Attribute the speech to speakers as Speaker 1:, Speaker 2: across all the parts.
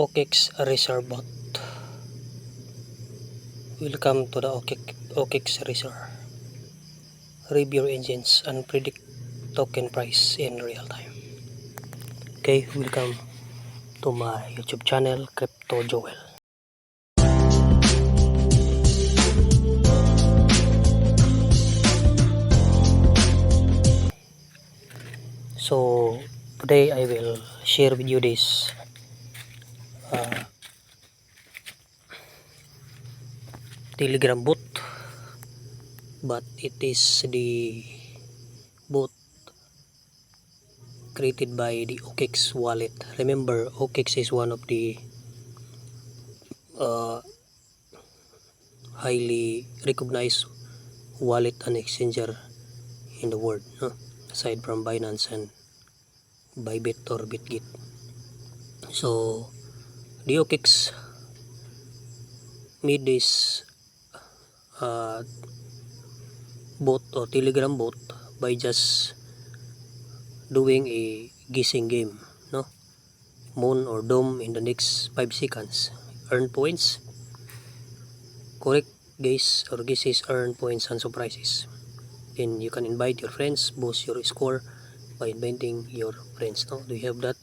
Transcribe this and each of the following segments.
Speaker 1: OKX Resort bot. Welcome to the OKX Resort. Review engines and predict token price in real time. Okay, welcome to my YouTube channel, Crypto Joel. So today I will share with you this Telegram bot, but it is the bot created by the OKX wallet. Remember, OKX is one of the highly recognized wallet and exchanger in the world, no? Aside from Binance and Bybit or BitGet. So the OKX made this bot or Telegram bot by just doing a guessing game, no? Moon or dome in the next 5 seconds. Earn points. Correct guess or guesses earn points and surprises. Then you can invite your friends, boost your score by inviting your friends. No? Do you have that?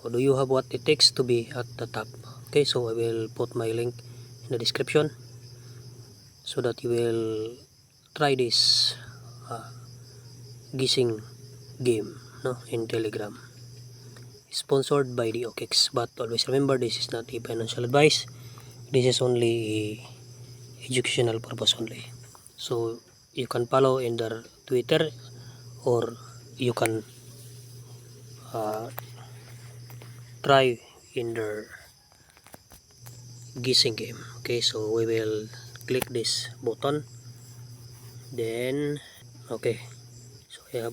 Speaker 1: Or do you have what it takes to be at the top? Okay, so I will put my link in the description so that you will try this guessing game, no, in Telegram. Sponsored by the OKX, but always remember, this is not a financial advice. This is only a educational purpose only. So you can follow in their Twitter, or you can try in their guessing game. Okay, so we will click this button, then okay, so I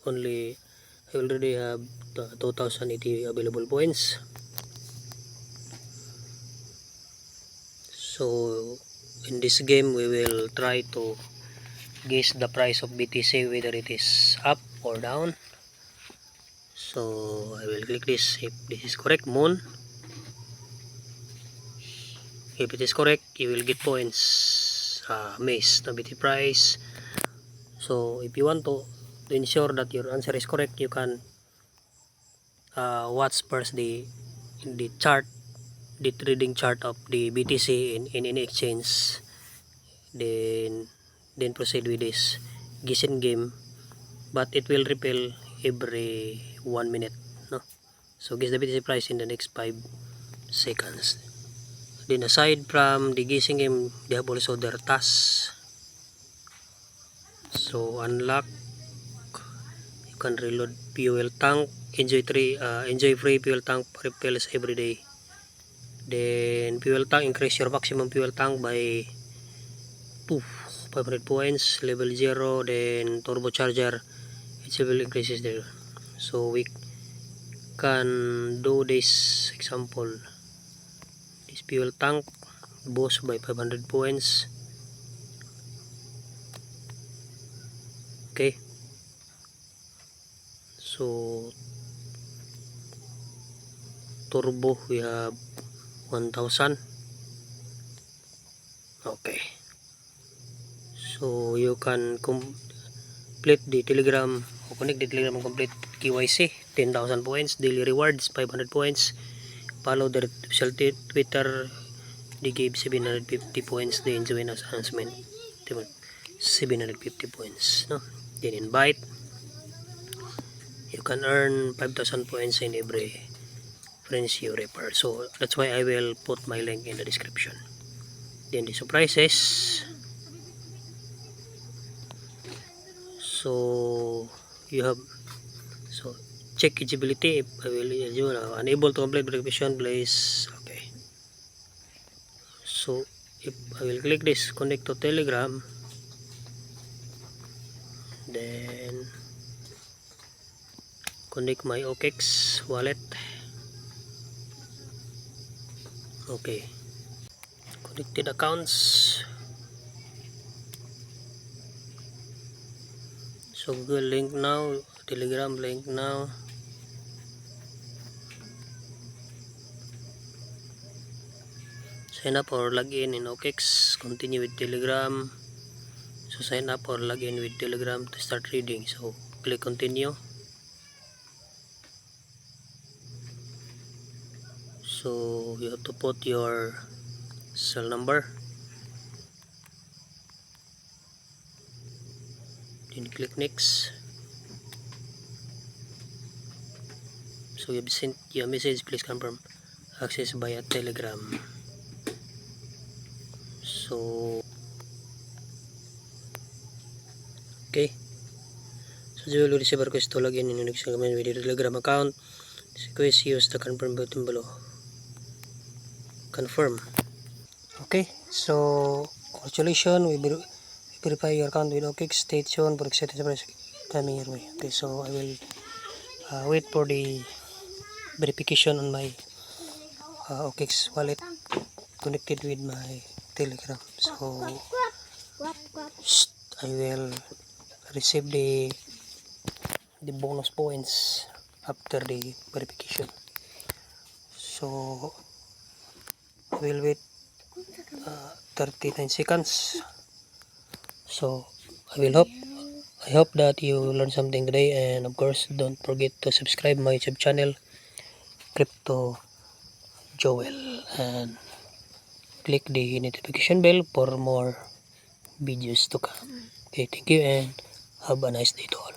Speaker 1: already have 2080 available points. So in this game we will try to guess the price of BTC, whether it is up or down. So I will click this. If this is correct, moon. If it is correct, you will get points. Maze, the BTC price. So if you want to ensure that your answer is correct, you can watch first the chart, the trading chart of the BTC in any exchange. Then proceed with this guessing game, but it will repel every 1 minute, no? So guess the BTC price in the next 5 seconds. Then aside from the guessing game, they have also their tasks. So unlock, you can reload fuel tank, enjoy free fuel tank refills every day. Then fuel tank, increase your maximum fuel tank by 500 points. Level 0, then turbocharger, it will increases there. So we can do this example. This fuel tank boost by 500 points. Okay, so turbo we have 1000. Okay, so you can complete the Telegram or connect the Telegram and complete KYC. 10,000 points. Daily rewards 500 points. Follow their official Twitter, they gave 750 points. They join us announcement 750 points, no? Then invite, you can earn 5,000 points in every friends you refer. So that's why I will put my link in the description. Then the surprises, so you have, so check eligibility. If I will unable to complete verification, please. Okay, so if I will click this connect to Telegram, then connect my OKX wallet. Okay, connected accounts. So Google link now, Telegram link now. sign up or log in OKX, continue with Telegram. So sign up or log in with Telegram to start reading. So click continue. So you have to put your cell number, then click next. So you've sent your message, please confirm access via Telegram. So okay, so you will receive a request to log in your next comment with your Telegram account. This request, use the confirm button below. Confirm. Okay, so congratulations, we verify your account with OKX. Stay tuned for exciting surprise coming your way. Okay, so I will wait for the verification on my OKX wallet connected with my Telegram. So I will receive the bonus points after the verification. So I will wait 39 seconds. So I hope that you learned something today, and of course don't forget to subscribe my YouTube channel Crypto Joel and click the notification bell for more videos to come. Okay, thank you and have a nice day to all.